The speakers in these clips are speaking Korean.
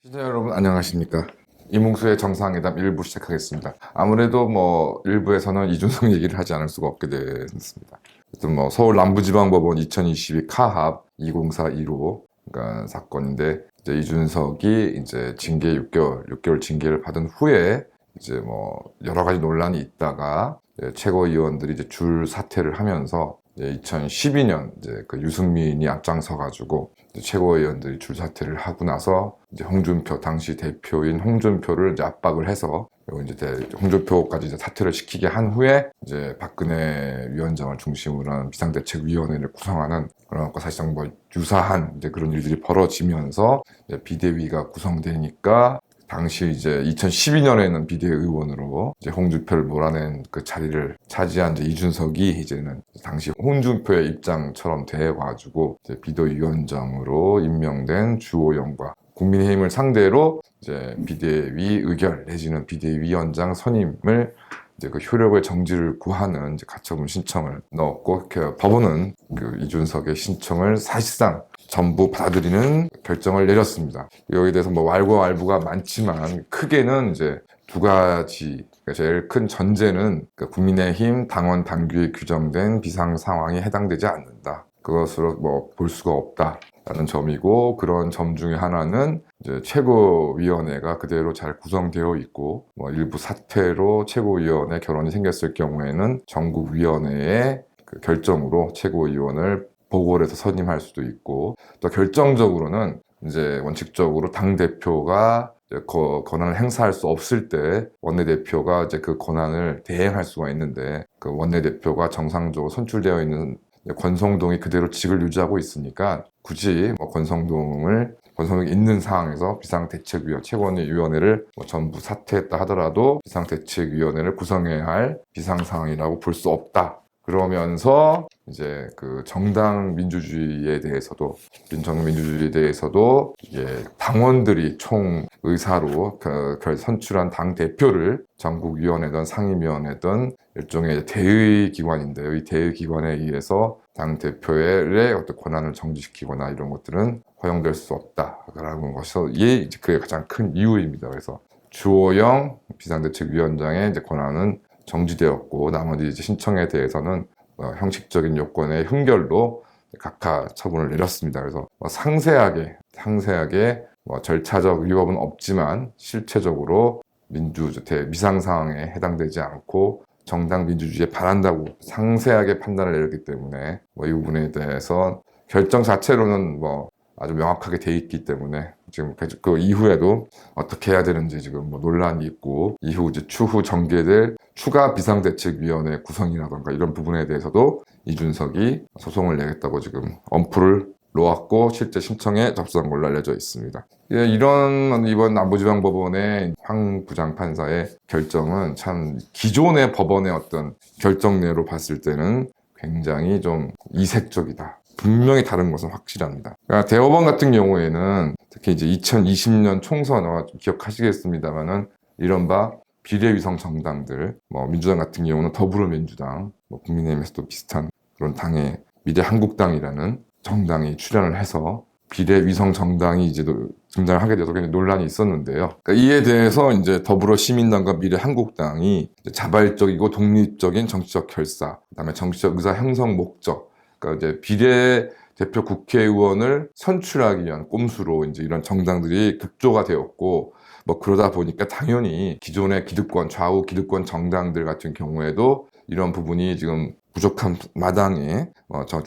시청자 여러분 안녕하십니까. 이몽수의 정상회담 1부 시작하겠습니다. 아무래도 뭐 1부에서는 이준석 얘기를 하지 않을 수가 없게 됐습니다. 어쨌든 뭐 서울 남부지방법원 2022 카합 20415 그러니까 사건인데 이제 이준석이 이제 징계 6개월 징계를 받은 후에 이제 뭐 여러 가지 논란이 있다가 최고위원들이 이제 줄 사퇴를 하면서 2012년 이제 그 유승민이 앞장서가지고 최고위원들이 줄 사퇴를 하고 나서 이제 홍준표 당시 대표인 홍준표를 이제 압박을 해서 이제 홍준표까지 이제 사퇴를 시키게 한 후에 이제 박근혜 위원장을 중심으로 한 비상대책위원회를 구성하는 그런 것과 사실상 뭐 유사한 이제 그런 일들이 벌어지면서 이제 비대위가 구성되니까 당시 이제 2012년에는 비대위원으로 이제 홍준표를 몰아낸 그 자리를 차지한 이제 이준석이 이제는 당시 홍준표의 입장처럼 돼가지고 이제 비대위원장으로 임명된 주호영과 국민의힘을 상대로 이제 비대위 의결 내지는 비대위원장 선임을 이제 그 효력의 정지를 구하는 이제 가처분 신청을 넣었고 법원은 그 이준석의 신청을 사실상 전부 받아들이는 결정을 내렸습니다. 여기에 대해서 뭐 왈가왈부가 많지만 크게는 이제 두 가지, 제일 큰 전제는 국민의힘 당원 당규에 규정된 비상 상황에 해당되지 않는다. 그것으로 뭐 볼 수가 없다라는 점이고, 그런 점 중에 하나는 이제 최고위원회가 그대로 잘 구성되어 있고, 뭐 일부 사퇴로 최고위원회 결혼이 생겼을 경우에는 전국위원회의 그 결정으로 최고위원을 보고를 해서 선임할 수도 있고, 또 결정적으로는 이제 원칙적으로 당대표가 권한을 행사할 수 없을 때 원내대표가 이제 그 권한을 대행할 수가 있는데, 그 원내대표가 정상적으로 선출되어 있는 권성동이 그대로 직을 유지하고 있으니까 굳이 뭐 권성동이 있는 상황에서 비상대책위원 최고위원회를 뭐 전부 사퇴했다 하더라도 비상대책위원회를 구성해야 할 비상상황이라고 볼 수 없다. 그러면서 이제 그 정당 민주주의에 대해서도 이게 당원들이 총 의사로 선출한 당 대표를 전국위원회든 상임위원회든 일종의 대의 기관인데요. 이 대의 기관에 의해서 당 대표의 어떤 권한을 정지시키거나 이런 것들은 허용될 수 없다라는 것이 이제 그게 가장 큰 이유입니다. 그래서 주호영 비상대책위원장의 이제 권한은 정지되었고, 나머지 이제 신청에 대해서는 형식적인 요건의 흔결로 각하 처분을 내렸습니다. 그래서 상세하게 절차적 위법은 없지만 실체적으로 비상 상황에 해당되지 않고 정당 민주주의에 반한다고 상세하게 판단을 내렸기 때문에 이 부분에 대해서 결정 자체로는 아주 명확하게 돼 있기 때문에 지금 그 이후에도 어떻게 해야 되는지 지금 논란이 있고, 이후 이제 추후 전개될 추가 비상대책위원회 구성이라던가 이런 부분에 대해서도 이준석이 소송을 내겠다고 지금 엄포를 놓았고 실제 신청에 접수한 걸로 알려져 있습니다. 이런 이번 남부지방법원의 황 부장판사의 결정은 참 기존의 법원의 어떤 결정례로 봤을 때는 굉장히 좀 이색적이다. 분명히 다른 것은 확실합니다. 그러니까 대법원 같은 경우에는 특히 이제 2020년 총선 아마 좀 기억하시겠습니다만은 이른바 비례위성 정당들, 민주당 같은 경우는 더불어민주당, 국민의힘에서도 비슷한 그런 당의 미래한국당이라는 정당이 출연을 해서 비례위성 정당이 이제 등장을 하게 돼서 굉장히 논란이 있었는데요. 그러니까 이에 대해서 이제 더불어시민당과 미래한국당이 자발적이고 독립적인 정치적 결사, 그다음에 정치적 의사 형성 목적, 그러니까 이제 비례대표 국회의원을 선출하기 위한 꼼수로 이제 이런 정당들이 급조가 되었고, 그러다 보니까 당연히 기존의 좌우 기득권 정당들 같은 경우에도 이런 부분이 지금 부족한 마당에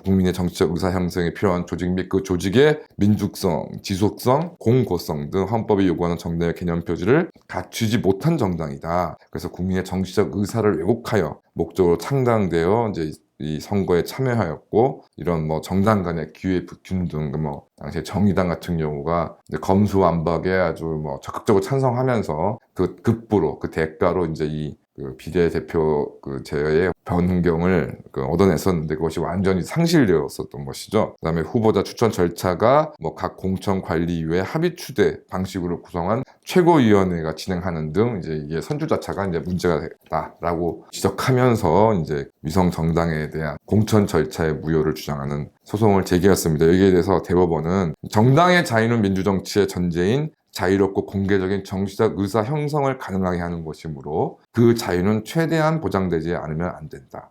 국민의 정치적 의사 형성에 필요한 조직 및 그 조직의 민주성, 지속성, 공고성 등 헌법이 요구하는 정당의 개념 표지를 갖추지 못한 정당이다. 그래서 국민의 정치적 의사를 왜곡하여 목적으로 창당되어 이제 이 선거에 참여하였고, 이런 정당 간의 기회 균등, 당시에 정의당 같은 경우가 검수완박에 아주 적극적으로 찬성하면서 그 급부로, 그 대가로 이제 이 그 비례대표 그 제의 변경을 얻어냈었는데 그것이 완전히 상실되었었던 것이죠. 그다음에 후보자 추천 절차가 뭐 각 공천관리위의 합의 추대 방식으로 구성한 최고위원회가 진행하는 등 이제 이게 선출자차가 이제 문제가 됐다라고 지적하면서 이제 위성 정당에 대한 공천 절차의 무효를 주장하는 소송을 제기했습니다. 여기에 대해서 대법원은 정당의 자유는 민주정치의 전제인 자유롭고 공개적인 정치적 의사 형성을 가능하게 하는 것이므로 그 자유는 최대한 보장되지 않으면 안 된다.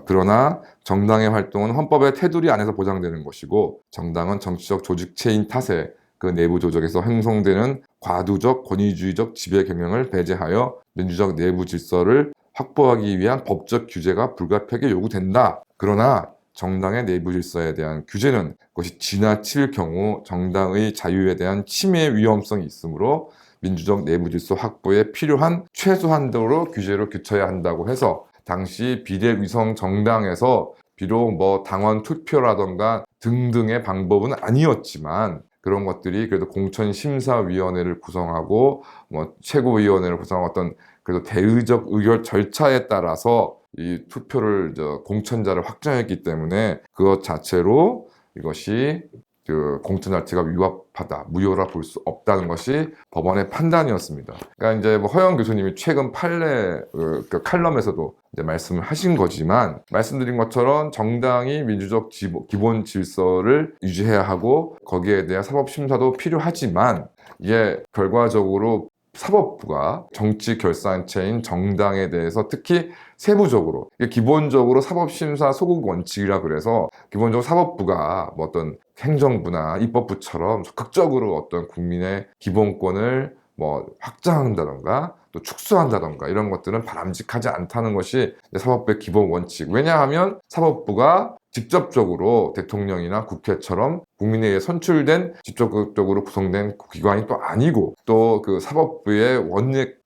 그러나 정당의 활동은 헌법의 테두리 안에서 보장되는 것이고 정당은 정치적 조직체인 탓에 그 내부 조직에서 형성되는 과도적 권위주의적 지배 경영을 배제하여 민주적 내부 질서를 확보하기 위한 법적 규제가 불가피하게 요구된다. 그러나 정당의 내부 질서에 대한 규제는 그것이 지나칠 경우 정당의 자유에 대한 침해 위험성이 있으므로 민주적 내부 질서 확보에 필요한 최소한도로 규제로 규쳐야 한다고 해서 당시 비례위성 정당에서 비록 뭐 당원 투표라던가 등등의 방법은 아니었지만 그런 것들이 그래도 공천심사위원회를 구성하고 뭐 최고위원회를 구성한 어떤 그래도 대의적 의결 절차에 따라서 이 투표를 공천자를 확정했기 때문에 그것 자체로 이것이 그 공천 자체가 위법하다, 무효라 볼 수 없다는 것이 법원의 판단이었습니다. 그러니까 이제 뭐 허영 교수님이 최근 판례 그 칼럼에서도 이제 말씀을 하신 거지만 말씀드린 것처럼 정당이 민주적 기본 질서를 유지해야 하고 거기에 대한 사법 심사도 필요하지만 이게 결과적으로 사법부가 정치 결산체인 정당에 대해서 특히 세부적으로 기본적으로 사법심사 소극 원칙이라 그래서 기본적으로 사법부가 뭐 어떤 행정부나 입법부처럼 적극적으로 어떤 국민의 기본권을 뭐 확장한다던가 또 축소한다던가 이런 것들은 바람직하지 않다는 것이 사법부의 기본 원칙. 왜냐하면 사법부가 직접적으로 대통령이나 국회처럼 국민에 의해 선출된 직접적으로 구성된 기관이 또 아니고 또 그 사법부의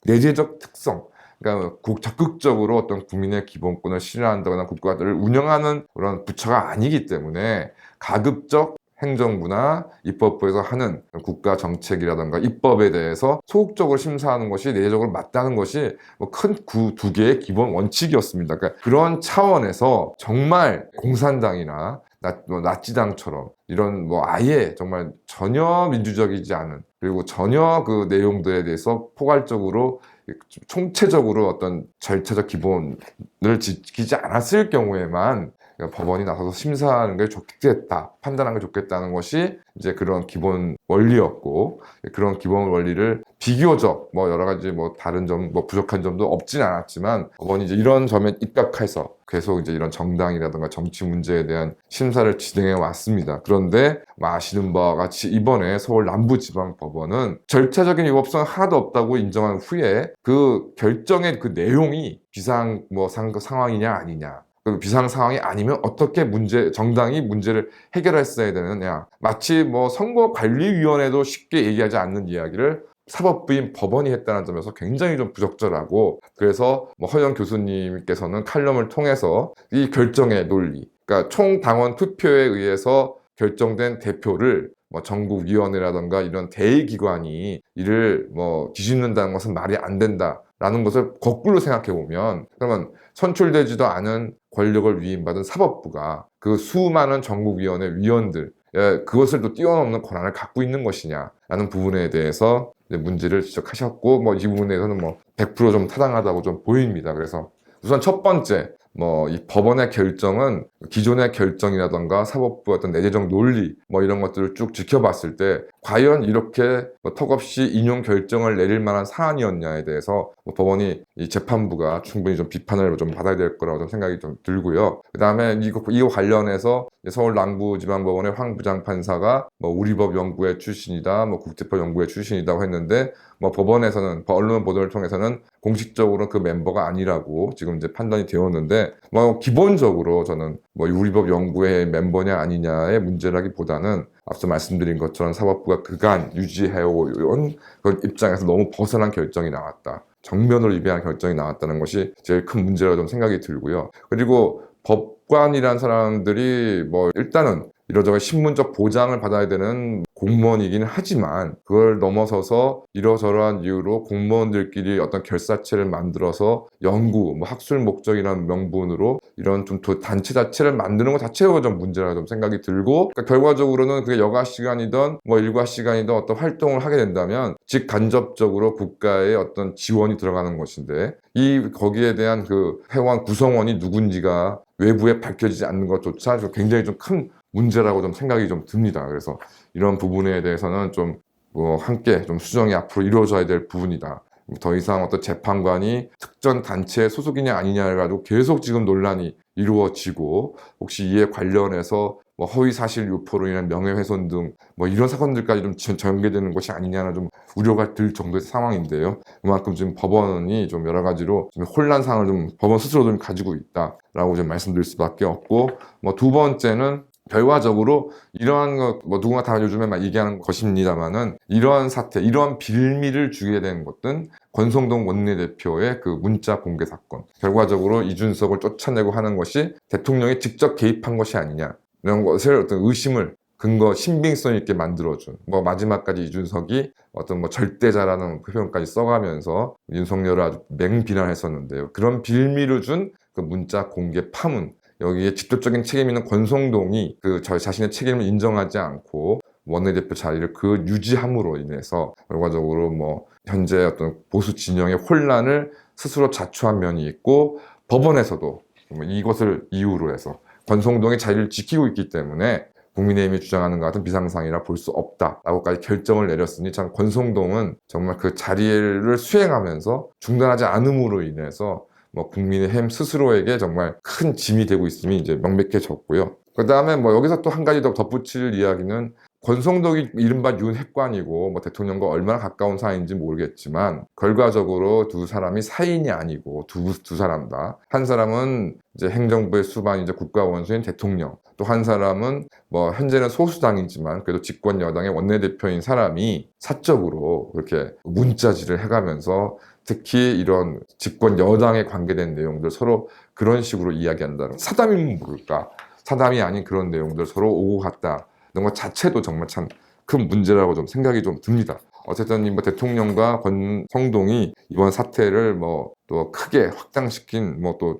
내재적 특성 그러니까 적극적으로 어떤 국민의 기본권을 실현한다거나 국가들을 운영하는 그런 부처가 아니기 때문에 가급적 행정부나 입법부에서 하는 국가 정책이라든가 입법에 대해서 소극적으로 심사하는 것이 내재적으로 맞다는 것이 큰 두 개의 기본 원칙이었습니다. 그러니까 그런 차원에서 정말 공산당이나 나치당처럼 이런 뭐 아예 정말 전혀 민주적이지 않은 그리고 전혀 그 내용들에 대해서 포괄적으로 총체적으로 어떤 절차적 기본을 지키지 않았을 경우에만 법원이 나서서 심사하는 게 좋겠다, 판단하는 게 좋겠다는 것이 이제 그런 기본 원리였고 그런 기본 원리를 비교적 뭐 여러 가지 뭐 다른 점, 뭐 부족한 점도 없진 않았지만 법원이 이제 이런 점에 입각해서 계속 이제 이런 정당이라든가 정치 문제에 대한 심사를 진행해 왔습니다. 그런데 아시는 바와 같이 이번에 서울 남부지방법원은 절차적인 위법성 하나도 없다고 인정한 후에 그 결정의 그 내용이 비상 뭐 상황이냐 아니냐 그 비상 상황이 아니면 어떻게 정당이 문제를 해결했어야 되느냐. 마치 뭐 선거관리위원회도 쉽게 얘기하지 않는 이야기를 사법부인 법원이 했다는 점에서 굉장히 좀 부적절하고 그래서 뭐 허영 교수님께서는 칼럼을 통해서 이 결정의 논리, 그러니까 총 당원 투표에 의해서 결정된 대표를 뭐 전국위원회라든가 이런 대의기관이 이를 뭐 뒤집는다는 것은 말이 안 된다라는 것을 거꾸로 생각해 보면 그러면 선출되지도 않은 권력을 위임받은 사법부가 그 수많은 전국위원회 위원들 그것을 또 뛰어넘는 권한을 갖고 있는 것이냐라는 부분에 대해서 문제를 지적하셨고 뭐 이 부분에 대해서는 뭐 100%좀 타당하다고 좀 보입니다. 그래서 우선 첫 번째 뭐 이 법원의 결정은 기존의 결정이라던가 사법부 어떤 내재적 논리 뭐 이런 것들을 쭉 지켜봤을 때 과연 이렇게 뭐 턱없이 인용 결정을 내릴 만한 사안이었냐에 대해서 뭐 법원이 이 재판부가 충분히 좀 비판을 좀 받아야 될 거라고 좀 생각이 좀 들고요. 그 다음에 이거 관련해서 서울 남부지방법원의 황 부장판사가 뭐 우리법 연구회 출신이다, 뭐 국제법 연구회 출신이라고 했는데 뭐 법원에서는 언론 보도를 통해서는 공식적으로 그 멤버가 아니라고 지금 이제 판단이 되었는데 뭐 기본적으로 저는 뭐 우리법 연구회 멤버냐 아니냐의 문제라기보다는 앞서 말씀드린 것처럼 사법부가 그간 유지해온 그 입장에서 너무 벗어난 결정이 나왔다. 정면으로 위배한 결정이 나왔다는 것이 제일 큰 문제라고 좀 생각이 들고요. 그리고 법관이란 사람들이 뭐 일단은 이러저러 신문적 보장을 받아야 되는 공무원이긴 하지만 그걸 넘어서서 이러저러한 이유로 공무원들끼리 어떤 결사체를 만들어서 연구, 뭐 학술 목적이라는 명분으로 이런 좀 단체 자체를 만드는 것 자체가 좀 문제라고 좀 생각이 들고, 그러니까 결과적으로는 그게 여가 시간이든 뭐 일과 시간이든 어떤 활동을 하게 된다면 직간접적으로 국가의 어떤 지원이 들어가는 것인데, 거기에 대한 그 회원 구성원이 누군지가 외부에 밝혀지지 않는 것조차 굉장히 좀 큰 문제라고 좀 생각이 좀 듭니다. 그래서 이런 부분에 대해서는 좀 함께 좀 수정이 앞으로 이루어져야 될 부분이다. 더 이상 어떤 재판관이 특정 단체의 소속이냐 아니냐 해가지고 계속 지금 논란이 이루어지고, 혹시 이에 관련해서 뭐 허위 사실 유포로 인한 명예훼손 등 뭐 이런 사건들까지 좀 전개되는 것이 아니냐는 좀 우려가 들 정도의 상황인데요. 그만큼 지금 법원이 좀 여러 가지로 좀 혼란상을 좀 법원 스스로 좀 가지고 있다라고 좀 말씀드릴 수밖에 없고, 뭐 두 번째는 결과적으로 이러한 것, 뭐 누군가 다 요즘에 막 얘기하는 것입니다만은, 이러한 사태, 이러한 빌미를 주게 된 것은 권성동 원내대표의 그 문자 공개 사건, 결과적으로 이준석을 쫓아내고 하는 것이 대통령이 직접 개입한 것이 아니냐, 이런 것을 어떤 의심을 근거 신빙성 있게 만들어준, 뭐 마지막까지 이준석이 어떤 뭐 절대자라는 표현까지 써가면서 윤석열을 아주 맹비난했었는데요. 그런 빌미를 준 그 문자 공개 파문, 여기에 직접적인 책임 있는 권성동이 자신의 책임을 인정하지 않고 원내대표 자리를 유지함으로 인해서 결과적으로 뭐 현재 어떤 보수 진영의 혼란을 스스로 자초한 면이 있고, 법원에서도 이것을 이유로 해서 권성동의 자리를 지키고 있기 때문에 국민의힘이 주장하는 것 같은 비상상이라 볼 수 없다라고까지 결정을 내렸으니, 참 권성동은 정말 그 자리를 수행하면서 중단하지 않음으로 인해서 뭐 국민의힘 스스로에게 정말 큰 짐이 되고 있음이 이제 명백해졌고요. 그 다음에 뭐 여기서 또 한 가지 더 덧붙일 이야기는, 권성동이 이른바 윤핵관이고 뭐 대통령과 얼마나 가까운 사이인지 모르겠지만, 결과적으로 두 사람이 사인이 아니고 두 사람 다, 한 사람은 이제 행정부의 수반 이제 국가 원수인 대통령, 또 한 사람은 뭐 현재는 소수당이지만 그래도 집권 여당의 원내대표인 사람이 사적으로 그렇게 문자질을 해가면서 특히 이런 집권 여당에 관계된 내용들 서로 그런 식으로 이야기한다는, 사담이면 모를까, 사담이 아닌 그런 내용들 서로 오고 갔다 이런 것 자체도 정말 참 큰 문제라고 좀 생각이 좀 듭니다. 어쨌든 뭐 대통령과 권성동이 이번 사태를 뭐 또 크게 확장시킨 뭐 또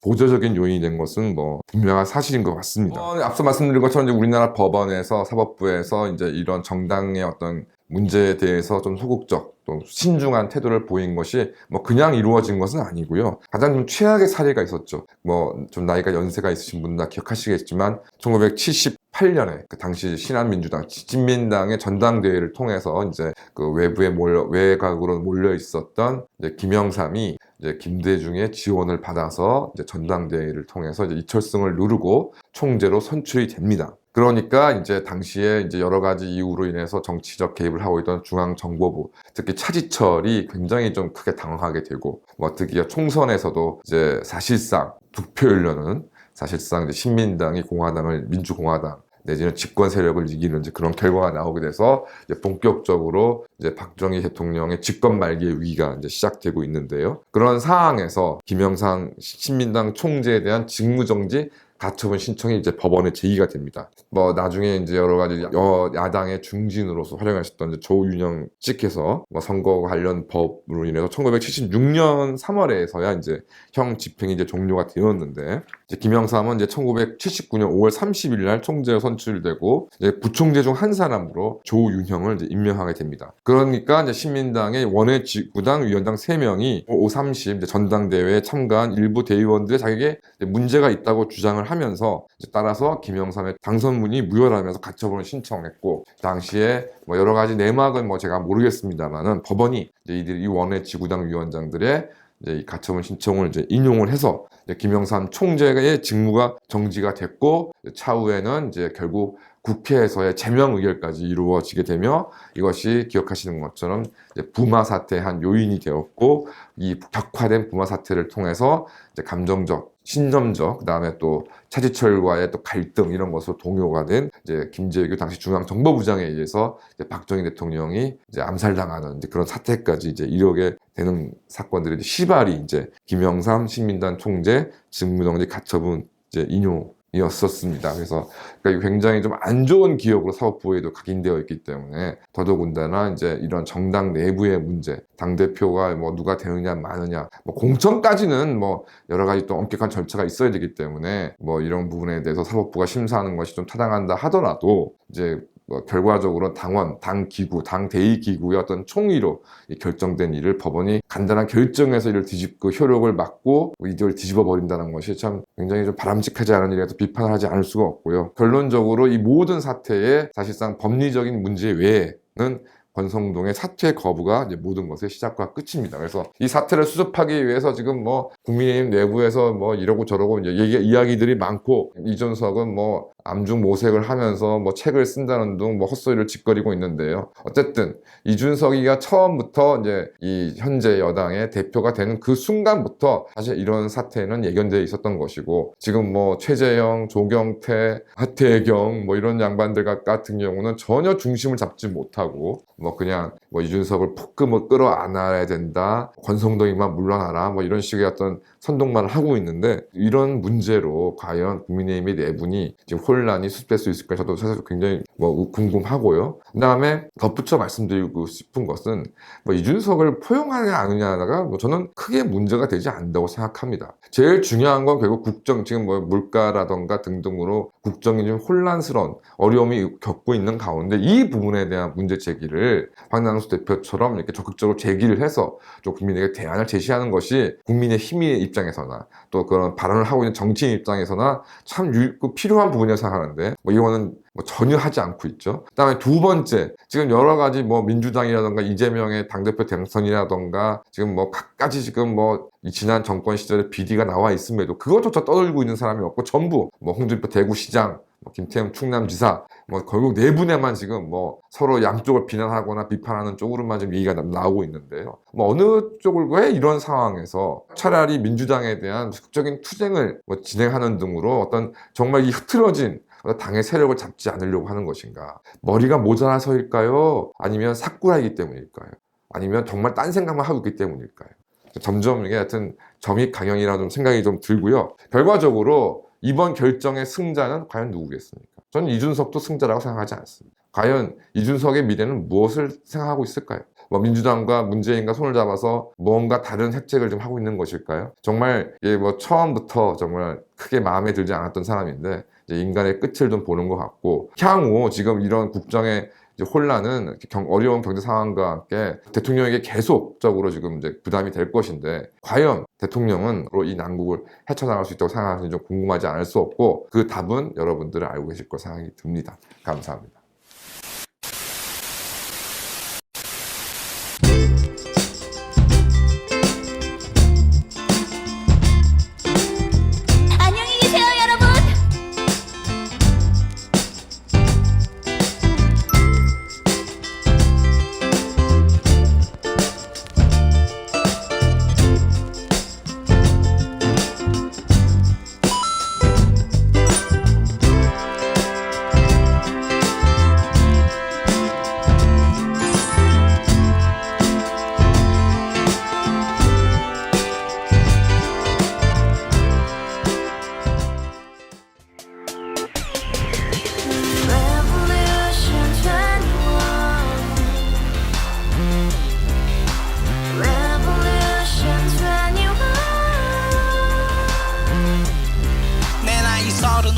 보조적인 요인이 된 것은 뭐 분명한 사실인 것 같습니다. 앞서 말씀드린 것처럼 이제 우리나라 법원에서, 사법부에서 이제 이런 정당의 어떤 문제에 대해서 좀 소극적, 또 신중한 태도를 보인 것이 뭐 그냥 이루어진 것은 아니고요. 가장 좀 최악의 사례가 있었죠. 뭐 좀 나이가 연세가 있으신 분들 다 기억하시겠지만 1978년에 그 당시 신한민주당, 진민당의 전당대회를 통해서 이제 그 외곽으로 몰려 있었던 이제 김영삼이 이제 김대중의 지원을 받아서 이제 전당대회를 통해서 이제 이철승을 누르고 총재로 선출이 됩니다. 그러니까 이제 당시에 이제 여러 가지 이유로 인해서 정치적 개입을 하고 있던 중앙정보부, 특히 차지철이 굉장히 좀 크게 당황하게 되고, 뭐 특히 총선에서도 이제 사실상 득표율로는 사실상 이제 신민당이 민주공화당 내지는 집권 세력을 이기는 이제 그런 결과가 나오게 돼서 이제 본격적으로 이제 박정희 대통령의 집권 말기의 위기가 이제 시작되고 있는데요. 그런 상황에서 김영삼 신민당 총재에 대한 직무정지 가처분 신청이 이제 법원에 제기가 됩니다. 뭐 나중에 이제 여러 가지 야당의 중진으로서 활용하셨던 이제 조윤영 측에서 뭐 선거 관련 법으로 인해서 1976년 3월에서야 이제 형 집행이 이제 종료가 되었는데, 이제 김영삼은 이제 1979년 5월 30일 날 총재로 선출되고 이제 부총재 중 한 사람으로 조윤형을 이제 임명하게 됩니다. 그러니까 이제 신민당의 원외 지구당 위원장 3명이 5.30 이제 전당대회에 참가한 일부 대의원들의 자격에 문제가 있다고 주장을 하면서, 따라서 김영삼의 당선문이 무효라면서 가처분을 신청했고, 당시에 뭐 여러 가지 내막은 뭐 제가 모르겠습니다만은 법원이 이제 이 원외 지구당 위원장들의 이제 이 가처분 신청을 이제 인용을 해서 이제 김영삼 총재의 직무가 정지가 됐고, 차후에는 이제 결국 국회에서의 제명 의결까지 이루어지게 되며, 이것이 기억하시는 것처럼 이제 부마 사태의 한 요인이 되었고, 이 격화된 부마 사태를 통해서 이제 감정적, 신점적, 그다음에 또 차지철과의 또 갈등, 이런 것으로 동요가 된 이제 김재규 당시 중앙정보부장에 의해서 이제 박정희 대통령이 이제 암살당하는 이제 그런 사태까지 이제 이르게 되는 사건들이 시발이 이제 김영삼 신민당 총재 직무정지 가처분 이제 인용 이었었습니다. 그래서 그러니까 굉장히 좀 안 좋은 기억으로 사법부에도 각인되어 있기 때문에 더더군다나 이제 이런 정당 내부의 문제, 당대표가 뭐 누가 되느냐 마느냐, 뭐 공천까지는 뭐 여러 가지 또 엄격한 절차가 있어야 되기 때문에 뭐 이런 부분에 대해서 사법부가 심사하는 것이 좀 타당한다 하더라도 이제 뭐 결과적으로 당원, 당 기구, 당 대의 기구의 어떤 총의로 결정된 일을 법원이 간단한 결정에서 이를 뒤집고 효력을 막고 이걸 뒤집어 버린다는 것이 참 굉장히 좀 바람직하지 않은 일이라서 비판을 하지 않을 수가 없고요. 결론적으로 이 모든 사태에 사실상 법리적인 문제 외에는 권성동의 사퇴 거부가 이제 모든 것의 시작과 끝입니다. 그래서 이 사태를 수습하기 위해서 지금 뭐 국민의힘 내부에서 뭐 이러고 저러고 이제 이야기들이 많고, 이준석은 뭐 암중 모색을 하면서 뭐 책을 쓴다는 둥 뭐 헛소리를 짓거리고 있는데요. 어쨌든 이준석이가 처음부터 이제 이 현재 여당의 대표가 되는 그 순간부터 사실 이런 사태는 예견되어 있었던 것이고, 지금 뭐 최재형, 조경태, 하태경 뭐 이런 양반들 같은 경우는 전혀 중심을 잡지 못하고 뭐 그냥 뭐 이준석을 폭금을 끌어안아야 된다, 권성동이만 물러나라 뭐 이런 식의 어떤 선동만을 하고 있는데, 이런 문제로 과연 국민의힘의 내분이 지금 혼란이 수습될 수 있을까 저도 사실 굉장히 뭐 궁금하고요. 그 다음에 덧붙여 말씀드리고 싶은 것은 뭐 이준석을 포용하느냐 아니냐가 뭐 저는 크게 문제가 되지 않는다고 생각합니다. 제일 중요한 건 결국 국정, 지금 뭐 물가라던가 등등으로 국정이 좀 혼란스러운 어려움이 겪고 있는 가운데 이 부분에 대한 문제 제기를 황당수 대표처럼 이렇게 적극적으로 제기를 해서 좀 국민에게 대안을 제시하는 것이 국민의 힘의 입장에서나 또 그런 발언을 하고 있는 정치인 입장에서나 참 필요한 부분이라고 생각하는데, 뭐 이거는 뭐 전혀 하지 않고 있죠. 그다음에 두 번째, 지금 여러 가지 뭐 민주당이라던가 이재명의 당대표 당선이라던가 지금 뭐 각가지 지금 뭐 지난 정권 시절에 비리가 나와 있음에도 그것조차 떠들고 있는 사람이 없고, 전부 뭐 홍준표 대구시장, 뭐 김태형 충남지사, 뭐 결국 네 분에만 지금 뭐 서로 양쪽을 비난하거나 비판하는 쪽으로만 지금 얘기가 나오고 있는데요. 뭐 어느 쪽을 왜 이런 상황에서 차라리 민주당에 대한 적극적인 투쟁을 뭐 진행하는 등으로 어떤 정말 이 흐트러진 당의 세력을 잡지 않으려고 하는 것인가? 머리가 모자라서일까요? 아니면 사꾸라이기 때문일까요? 아니면 정말 딴 생각만 하고 있기 때문일까요? 점점 이게 하여튼 점입 강형이라 좀 생각이 좀 들고요. 결과적으로 이번 결정의 승자는 과연 누구겠습니까? 저는 이준석도 승자라고 생각하지 않습니다. 과연 이준석의 미래는 무엇을 생각하고 있을까요? 뭐 민주당과 문재인과 손을 잡아서 뭔가 다른 획책을 좀 하고 있는 것일까요? 정말 뭐 처음부터 정말 크게 마음에 들지 않았던 사람인데 이제 인간의 끝을 좀 보는 것 같고, 향후 지금 이런 국정의 혼란은 어려운 경제 상황과 함께 대통령에게 계속적으로 지금 이제 부담이 될 것인데, 과연 대통령은 이 난국을 헤쳐나갈 수 있다고 생각하시는지 좀 궁금하지 않을 수 없고, 그 답은 여러분들은 알고 계실 거 생각이 듭니다. 감사합니다.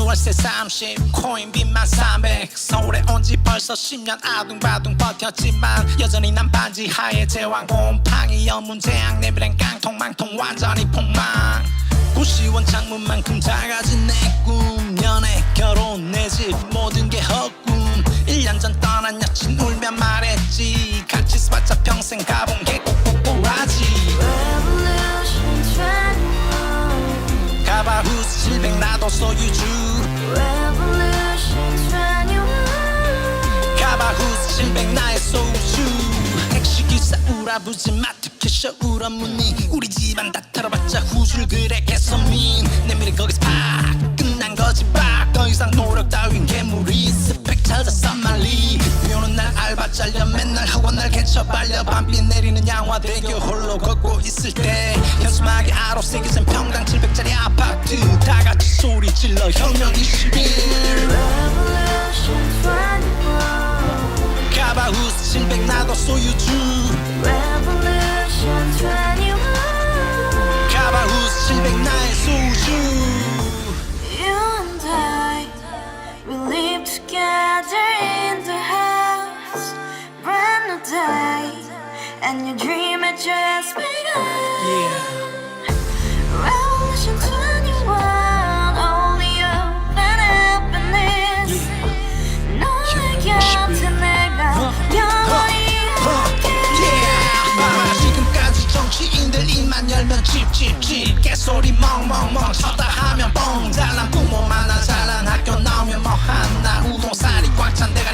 월세 30 코인빚만 300 서울에 온지 벌써 10년 아둥바둥 버텼지만 여전히 난 반지 하에 제왕 곰팡이 연문제약 내비랑 깡통망통 완전히 폭망 고시원 창문만큼 작아진 내 꿈 연애 결혼 내 집 모든 게 헛꿈 1년 전 떠난 여친 울며 말했지 같이 살자 평생 가본 게 꼬꼬꼬라지 가바후스 700 나도 소유주 가바후스 700 나의 소유주 택시기사 우라부지 마트캐셔 우라무니 우리 집안 다 털어봤자 후줄 그래 개선민 내 미래 거기서 팍 끝난 거지 팍 더 이상 노력 따윈 괴물이 스펙 찾아 싼말리 비오는 날 밟아 잘려 맨날 학원 날 개쳐 빨려 밤비 내리는 양화대교 홀로 걷고 있을 때 현수막에 아로 새겨진 평당 700짜리 아파트 다같이 소리 질러 혁명 21 Revolution 21 가바우스 700 나도 소유주 Revolution 21 가바우스 700 나의 소주 You and I, we live together in the house. Brand new day, and your dream had just begun. Revolution 21, only open happiness. 너의 곁에 내가 영원히 Yeah. 지금까지 정치인들 입만 열면 찝찝찝 개소리 멍멍멍 쳤다 하면 뻥 잘난 부모 만나 잘난 학교 나오면 뭐 하나 우동살이 꽉 찬 대가리